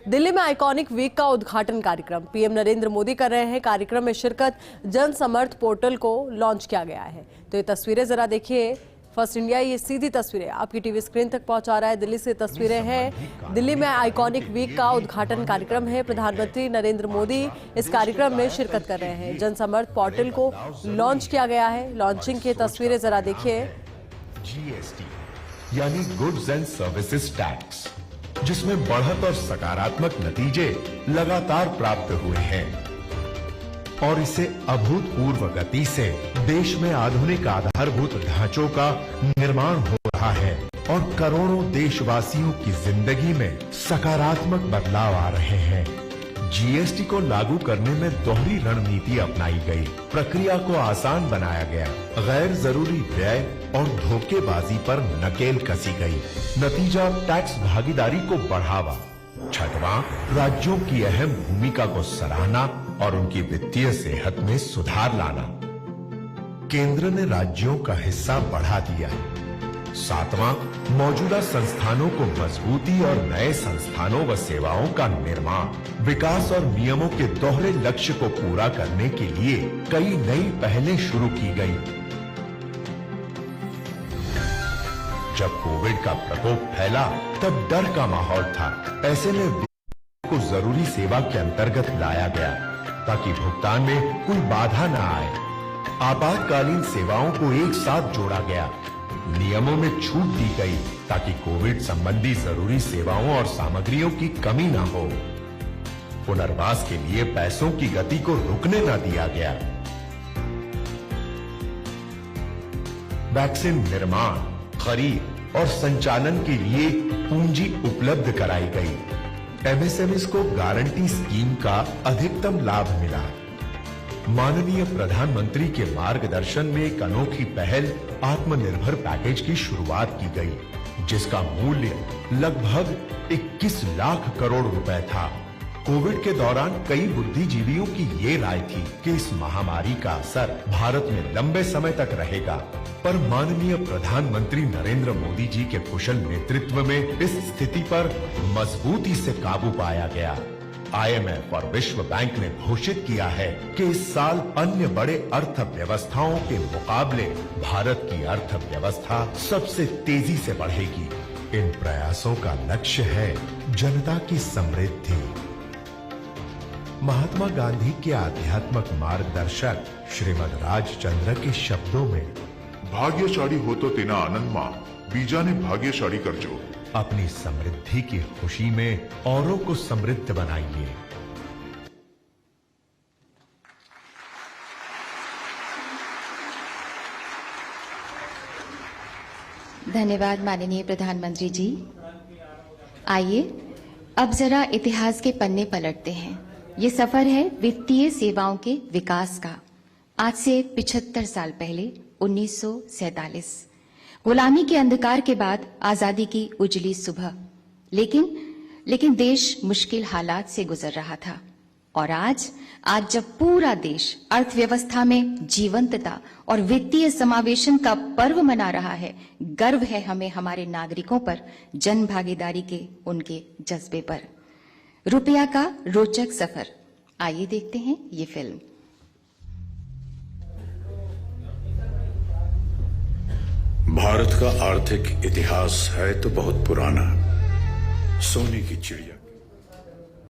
दिल्ली में iconic week का उद्घाटन कार्यक्रम पीएम नरेंद्र मोदी कर रहे हैं। कार्यक्रम में शिरकत जन समर्थ पोर्टल को लॉन्च किया गया है। तो ये तस्वीरें जरा देखिए। फर्स्ट इंडिया ये सीधी तस्वीरें आपकी टीवी स्क्रीन तक पहुंचा रहा है। दिल्ली से तस्वीरें हैं। दिल्ली में आइकॉनिक वीक का उद्घाटन कार्यक्रम है। प्रधानमंत्री नरेंद्र मोदी इस कार्यक्रम में शिरकत कर रहे हैं। जन समर्थ पोर्टल को लॉन्च किया गया है। लॉन्चिंग की तस्वीरें जरा देखिए। जीएसटी यानी गुड्स एंड सर्विसेज टैक्स, जिसमें बढ़त और सकारात्मक नतीजे लगातार प्राप्त हुए हैं और इसे अभूतपूर्व गति से देश में आधुनिक आधारभूत ढांचों का निर्माण हो रहा है और करोड़ों देशवासियों की जिंदगी में सकारात्मक बदलाव आ रहे हैं। जीएसटी को लागू करने में दोहरी रणनीति अपनाई गई। प्रक्रिया को आसान बनाया गया। गैर जरूरी व्यय और धोखेबाजी पर नकेल कसी गई। नतीजा टैक्स भागीदारी को बढ़ावा। छठवां, राज्यों की अहम भूमिका को सराहना और उनकी वित्तीय सेहत में सुधार लाना। केंद्र ने राज्यों का हिस्सा बढ़ा दिया। सातवां, मौजूदा संस्थानों को मजबूती और नए संस्थानों व सेवाओं का निर्माण। विकास और नियमों के दोहरे लक्ष्य को पूरा करने के लिए कई नई पहलें शुरू की गई। जब कोविड का प्रकोप फैला तब डर का माहौल था। ऐसे में को जरूरी सेवा के अंतर्गत लाया गया ताकि भुगतान में कोई बाधा न आए। आपातकालीन सेवाओं को एक साथ जोड़ा गया। नियमों में छूट दी गई ताकि कोविड संबंधी जरूरी सेवाओं और सामग्रियों की कमी न हो। पुनर्वास के लिए पैसों की गति को रुकने न दिया गया। वैक्सीन निर्माण, खरीद और संचालन के लिए पूंजी उपलब्ध कराई गई। एमएसएमई को गारंटी स्कीम का अधिकतम लाभ मिला। माननीय प्रधानमंत्री के मार्गदर्शन में एक अनोखी पहल आत्मनिर्भर पैकेज की शुरुआत की गई, जिसका मूल्य लगभग 21 लाख करोड़ रुपए था। कोविड के दौरान कई बुद्धिजीवियों की ये राय थी कि इस महामारी का असर भारत में लंबे समय तक रहेगा, पर माननीय प्रधानमंत्री नरेंद्र मोदी जी के कुशल नेतृत्व में इस स्थिति पर मजबूती से काबू पाया गया। आईएमएफ और विश्व बैंक ने घोषित किया है कि इस साल अन्य बड़े अर्थव्यवस्थाओं के मुकाबले भारत की अर्थव्यवस्था सबसे तेजी से बढ़ेगी। इन प्रयासों का लक्ष्य है जनता की समृद्धि। महात्मा गांधी के आध्यात्मिक मार्गदर्शक श्रीमद राजचंद्र के शब्दों में, भाग्यशाली हो तो तेना आनंदमा बीजाने भाग्यशाली करजो। अपनी समृद्धि की खुशी में औरों को समृद्ध बनाइए। धन्यवाद माननीय प्रधानमंत्री जी। आइए अब जरा इतिहास के पन्ने पलटते हैं। ये सफर है वित्तीय सेवाओं के विकास का। आज से 75 साल पहले 1947 गुलामी के अंधकार के बाद आजादी की उजली सुबह। लेकिन देश मुश्किल हालात से गुजर रहा था और आज जब पूरा देश अर्थव्यवस्था में जीवंतता और वित्तीय समावेशन का पर्व मना रहा है, गर्व है हमें हमारे नागरिकों पर, जन भागीदारी के उनके जज्बे पर। रुपया का रोचक सफर। आइए देखते हैं ये फिल्म। भारत का आर्थिक इतिहास है तो बहुत पुराना। सोने की चिड़िया